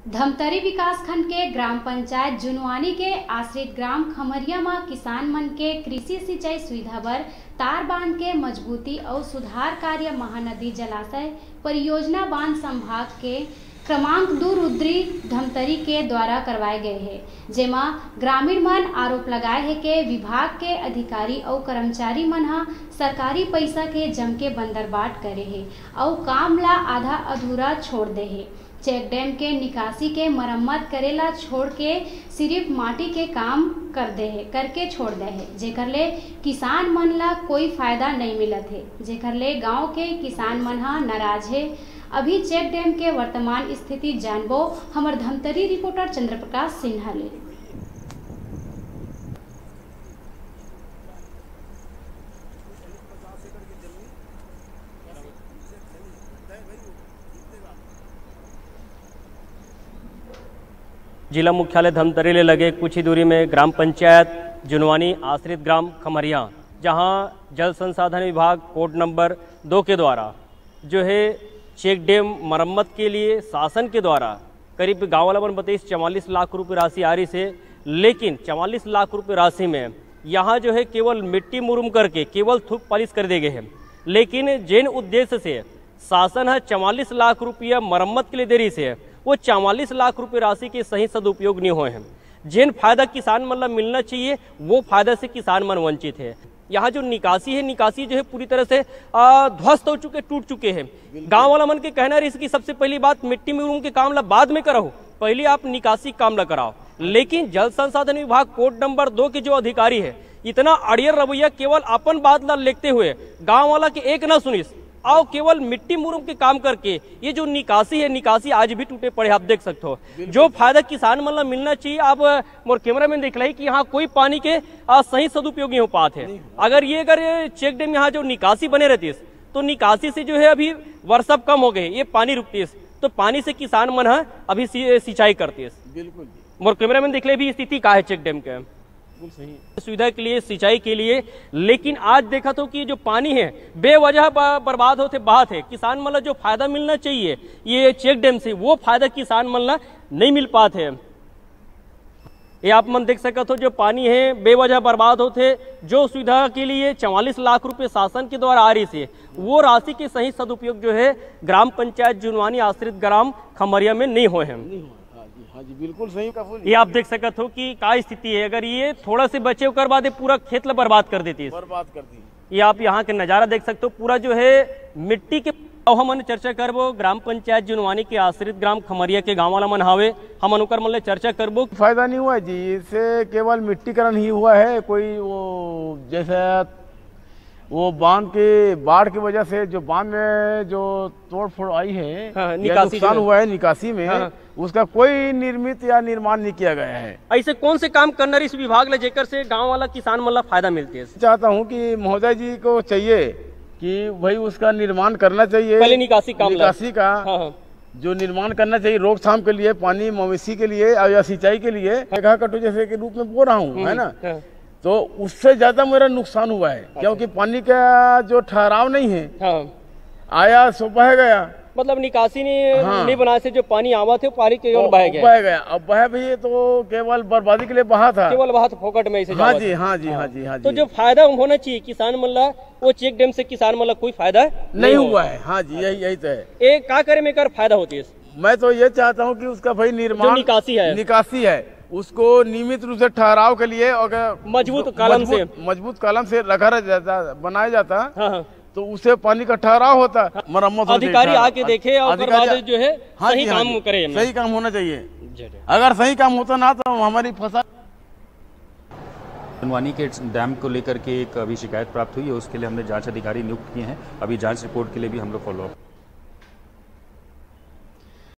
धमतरी विकासखंड के ग्राम पंचायत जुनवानी के आश्रित ग्राम खमरिया में किसान मन के कृषि सिंचाई सुविधा बर तार बांध के मजबूती और सुधार कार्य महानदी जलाशय परियोजना बांध संभाग के क्रमांक 2 रुद्री धमतरी के द्वारा करवाए गए हैं, जेमा ग्रामीण मन आरोप लगाए है कि विभाग के अधिकारी और कर्मचारी मन सरकारी पैसा के जम के बंदरबाट करे है और काम ला आधा अधूरा छोड़ दे है। चेक डैम के निकासी के मरम्मत करेला छोड़ के सिर्फ माटी के काम करके छोड़ दे है, जेकर ले किसान मन ला कोई फायदा नहीं मिलत है, जेकर ले गांव के किसान मन नाराज है। अभी चेक डैम के वर्तमान स्थिति जानबो हमर धमतरी रिपोर्टर चंद्रप्रकाश सिन्हा ले। जिला मुख्यालय धमतरी ले लगे कुछ ही दूरी में ग्राम पंचायत जुनवानी आश्रित ग्राम खमरिया, जहां जल संसाधन विभाग कोड नंबर 2 के द्वारा जो है चेक डैम मरम्मत के लिए शासन के द्वारा करीब गाँव वाला बन बताइए 44 लाख रुपए राशि आ रही से, लेकिन 44 लाख रुपए राशि में यहाँ जो है केवल मिट्टी मुरुम करके केवल थूक पालिश कर दे गए हैं। लेकिन जिन उद्देश्य से शासन है 44 लाख रुपया मरम्मत के लिए दे रही से वो 44 लाख रुपए राशि के सही सदुपयोग नहीं हुए हैं। जिन फायदा किसान मतलब मिलना चाहिए वो फायदा से किसान मन वंचित है। यहाँ जो निकासी है, निकासी जो है पूरी तरह से ध्वस्त हो चुके, टूट चुके हैं। गांव वाला मन के कहना है इसकी सबसे पहली बात मिट्टी में के काम ला बाद में कराओ, पहले आप निकासी काम ला कराओ। लेकिन जल संसाधन विभाग कोड नंबर 2 के जो अधिकारी है इतना अड़ियर रवैया केवल अपन बात ला लेते हुए गाँव वाला के एक ना सुनिस आओ केवल मिट्टी मुरुम के काम करके ये जो निकासी है, निकासी आज भी टूटे पड़े। आप देख सकते हो जो फायदा किसान मतलब मिलना चाहिए। आप मोर कैमरा में देख रहे कि यहाँ कोई पानी के सही सदुपयोग नहीं हो पाते है। अगर चेक डैम यहाँ जो निकासी बने रहती तो निकासी से जो है अभी वर्षा कम हो गए, ये पानी रुकती तो पानी से किसान मन अभी सिंचाई करती है। बिल्कुल मोर कैमरा में देख ले भी स्थिति का है चेक डैम के सुविधा के लिए, सिंचाई के लिए। लेकिन आज देखा तो कि जो पानी है बेवजह बर्बाद होते बात है। किसान मतलब जो फायदा मिलना चाहिए ये चेक डैम से वो फायदा किसान मतलब नहीं मिल पाते हैं। ये आप मन देख सकते हो जो पानी है बेवजह बर्बाद होते, जो सुविधा के लिए 44 लाख रुपए शासन के द्वारा आ रही थी वो राशि के सही सदुपयोग जो है ग्राम पंचायत जुनवानी आश्रित ग्राम खमरिया में नहीं हुए हैं। हाँ जी बिल्कुल सही। ये आप देख सकते हो कि क्या स्थिति है। अगर ये थोड़ा से बचे कर बाद पूरा खेत ला बर्बाद कर देती है, बर्बाद कर दी। ये आप यहाँ के नजारा देख सकते हो पूरा जो है मिट्टी के। हम चर्चा करबो ग्राम पंचायत जुनवानी के आश्रित ग्राम खमरिया के गाँव वाला मन हावे, हम अनुकर मन चर्चा करबो। फायदा नहीं हुआ जी, इससे केवल मिट्टीकरण ही हुआ है। कोई वो जैसे वो बांध के बाढ़ की वजह से जो बांध में जो तोड़ फोड़ आई है, नुकसान हुआ है निकासी में, उसका कोई निर्मित या निर्माण नहीं किया गया है। ऐसे कौन से काम करना इस विभाग ले जेकर से गांव वाला किसान मतलब फायदा मिलती है? चाहता हूं कि महोदय जी को चाहिए कि भाई उसका निर्माण करना चाहिए, पहले निकासी का जो निर्माण करना चाहिए रोकथाम के लिए, पानी मवेशी के लिए या सिंचाई के लिए। मेघा कटो जैसे के रूप में बोल रहा हूँ, है ना, तो उससे ज्यादा मेरा नुकसान हुआ है। क्योंकि पानी का जो ठहराव नहीं है, आया सो बह गया, मतलब निकासी नहीं बनाए से जो पानी आवा थे पानी के बह गया। अब बह भी तो केवल बर्बादी के लिए बहा था, केवल बहा फोकट में ऐसे। हाँ जी हाँ जी हाँ जी हाँ जी। तो जो फायदा होना चाहिए किसान मतलब वो चेक डैम से किसान मतलब कोई फायदा नहीं हुआ है। हाँ जी यही तो है। एक क्या करे में कर फायदा होती है? मैं तो ये चाहता हूँ कि उसका भाई निर्माण निकासी है उसको नियमित रूप से ठहराव के लिए अगर मजबूत कलम से रखा बनाया जाता तो उससे पानी का ठहराव होता, मरम्मत। अधिकारी आके देखे और जो है सही काम करे, सही काम होना चाहिए। अगर सही काम होता ना तो हमारी फसल। जुनवानी के डैम को लेकर के एक अभी शिकायत प्राप्त हुई है, उसके लिए हमने जांच अधिकारी नियुक्त किए हैं। अभी जांच रिपोर्ट के लिए भी हम लोग फॉलो अप